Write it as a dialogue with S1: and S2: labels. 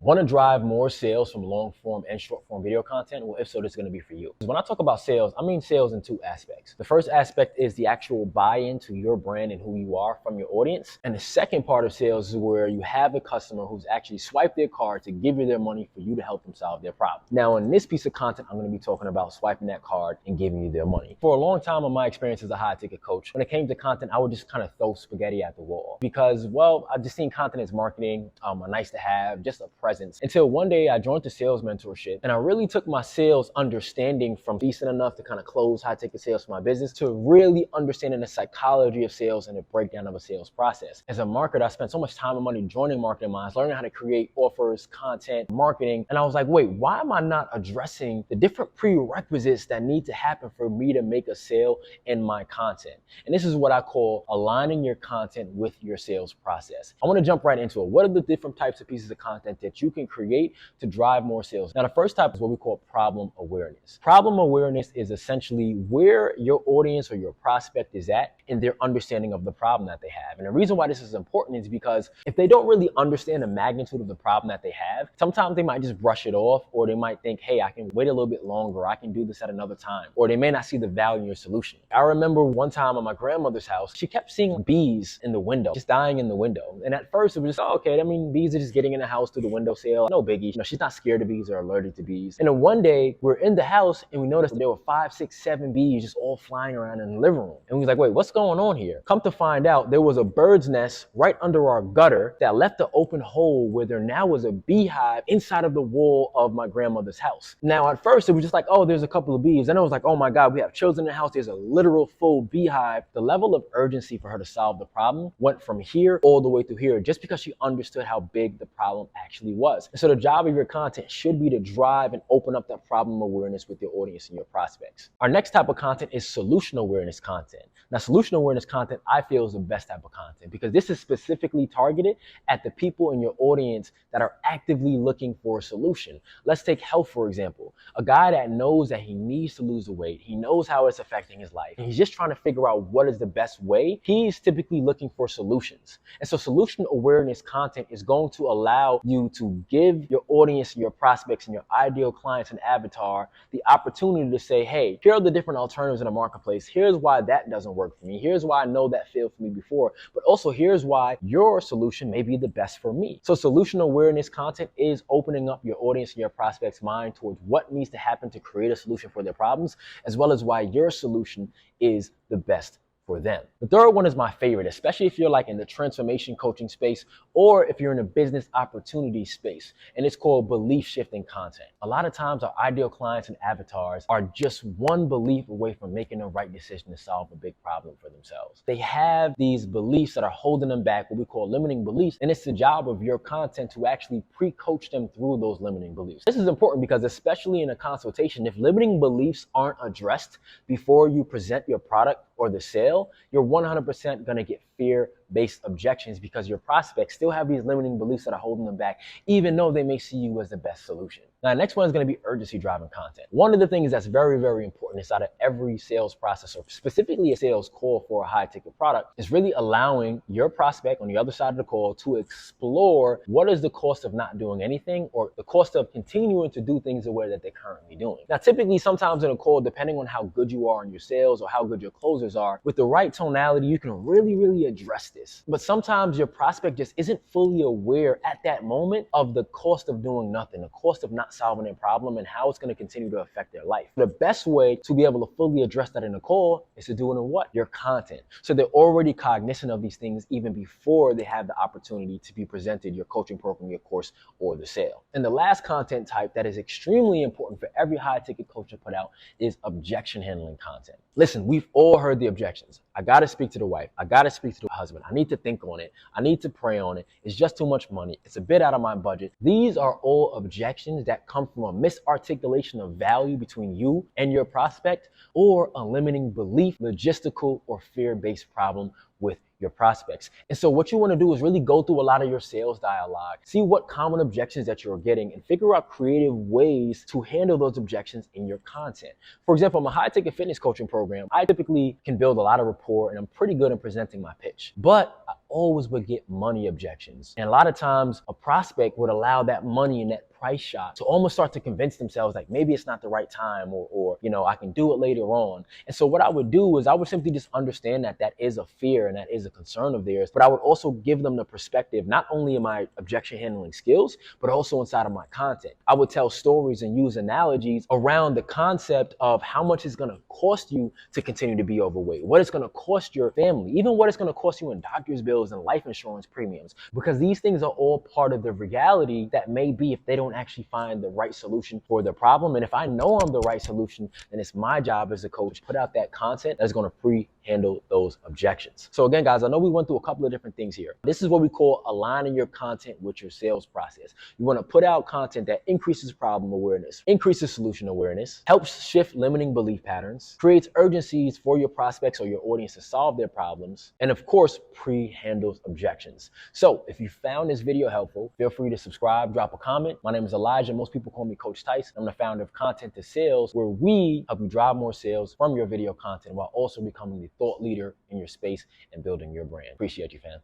S1: Want to drive more sales from long form and short form video content? Well, if so, this is going to be for you. When I talk about sales, I mean sales in two aspects. The first aspect is the actual buy-in to your brand and who you are from your audience. And the second part of sales is where you have a customer who's actually swiped their card to give you their money for you to help them solve their problem. Now, in this piece of content, I'm going to be talking about swiping that card and giving you their money. For a long time in my experience as a high ticket coach, when it came to content, I would just kind of throw spaghetti at the wall because, well, I just seen content as marketing, a nice to have, just a presence. Until one day I joined the sales mentorship and I really took my sales understanding from decent enough to kind of close high ticket sales for my business to really understanding the psychology of sales and the breakdown of a sales process. As a marketer, I spent so much time and money joining Marketing Minds, learning how to create offers, content, marketing. And I was like, wait, why am I not addressing the different prerequisites that need to happen for me to make a sale in my content? And this is what I call aligning your content with your sales process. I want to jump right into it. What are the different types of pieces of content that you can create to drive more sales? Now, the first type is what we call problem awareness. Problem awareness is essentially where your audience or your prospect is at in their understanding of the problem that they have. And the reason why this is important is because if they don't really understand the magnitude of the problem that they have, sometimes they might just brush it off, or they might think, hey, I can wait a little bit longer, I can do this at another time, or they may not see the value in your solution. I remember one time at my grandmother's house, she kept seeing bees in the window, just dying in the window. And at first it was just, oh, okay, I mean, bees are just getting in the house through the window sill, no biggie. She's not scared of bees or allergic to bees. And then one day we're in the house and we noticed there were 5, 6, 7 bees just all flying around in the living room. And we was like, wait, what's going on here? Come to find out, there was a bird's nest right under our gutter that left an open hole where there now was a beehive inside of the wall of my grandmother's house. Now, at first it was just like, oh, there's a couple of bees. Then it was like, oh my God, we have children in the house. There's a literal full beehive. The level of urgency for her to solve the problem went from here all the way through here just because she understood how big the problem actually was. And so the job of your content should be to drive and open up that problem awareness with your audience and your prospects. Our next type of content is solution awareness content. Now, solution awareness content, I feel, is the best type of content because this is specifically targeted at the people in your audience that are actively looking for a solution. Let's take health, for example. A guy that knows that he needs to lose the weight, he knows how it's affecting his life, and he's just trying to figure out what is the best way. He's typically looking for solutions. And so solution awareness content is going to allow you to give your audience, your prospects, and your ideal clients and avatar the opportunity to say, hey, here are the different alternatives in the marketplace. Here's why that doesn't work for me. Here's why I know that failed for me before, but also here's why your solution may be the best for me. So solution awareness content is opening up your audience and your prospects' mind towards what needs to happen to create a solution for their problems, as well as why your solution is the best for them. The third one is my favorite, especially if you're like in the transformation coaching space or if you're in a business opportunity space, and it's called belief shifting content. A lot of times our ideal clients and avatars are just one belief away from making the right decision to solve a big problem for themselves. They have these beliefs that are holding them back, what we call limiting beliefs, and it's the job of your content to actually pre-coach them through those limiting beliefs. This is important because especially in a consultation, if limiting beliefs aren't addressed before you present your product or the sale, you're 100% gonna get fear-based objections because your prospects still have these limiting beliefs that are holding them back, even though they may see you as the best solution. Now, the next one is gonna be urgency-driving content. One of the things that's very, very important inside of every sales process, or specifically a sales call for a high-ticket product, is really allowing your prospect on the other side of the call to explore what is the cost of not doing anything or the cost of continuing to do things the way that they're currently doing. Now, typically, sometimes in a call, depending on how good you are in your sales or how good your closers are, with the right tonality, you can really address this. But sometimes your prospect just isn't fully aware at that moment of the cost of doing nothing, the cost of not solving their problem, and how it's going to continue to affect their life. The best way to be able to fully address that in a call is to do it in what? Your content. So they're already cognizant of these things even before they have the opportunity to be presented your coaching program, your course, or the sale. And the last content type that is extremely important for every high ticket coach to put out is objection handling content. Listen, we've all heard the objections. I got to speak to the wife. I got to speak to the husband. I need to think on it. I need to pray on it. It's just too much money. It's a bit out of my budget. These are all objections that come from a misarticulation of value between you and your prospect, or a limiting belief, logistical, or fear-based problem with your prospects. And so what you want to do is really go through a lot of your sales dialogue, see what common objections that you're getting, and figure out creative ways to handle those objections in your content. For example, in my high ticket fitness coaching program, I typically can build a lot of rapport and I'm pretty good in presenting my pitch. But always would get money objections. And a lot of times a prospect would allow that money and that price shot to almost start to convince themselves like maybe it's not the right time, or I can do it later on. And so what I would do is I would simply just understand that that is a fear and that is a concern of theirs, but I would also give them the perspective, not only in my objection handling skills, but also inside of my content. I would tell stories and use analogies around the concept of how much it's going to cost you to continue to be overweight, what it's going to cost your family, even what it's going to cost you in doctor's bills and life insurance premiums, because these things are all part of the reality that may be if they don't actually find the right solution for their problem. And if I know I'm the right solution, then it's my job as a coach to put out that content that's going to pre-handle those objections. So again, guys, I know we went through a couple of different things here. This is what we call aligning your content with your sales process. You want to put out content that increases problem awareness, increases solution awareness, helps shift limiting belief patterns, creates urgencies for your prospects or your audience to solve their problems, and of course, pre-handles objections. So if you found this video helpful, feel free to subscribe, drop a comment. My name is Elijah. Most people call me Coach Tice. I'm the founder of Content to Sales, where we help you drive more sales from your video content while also becoming the thought leader in your space and building your brand. Appreciate you, fam.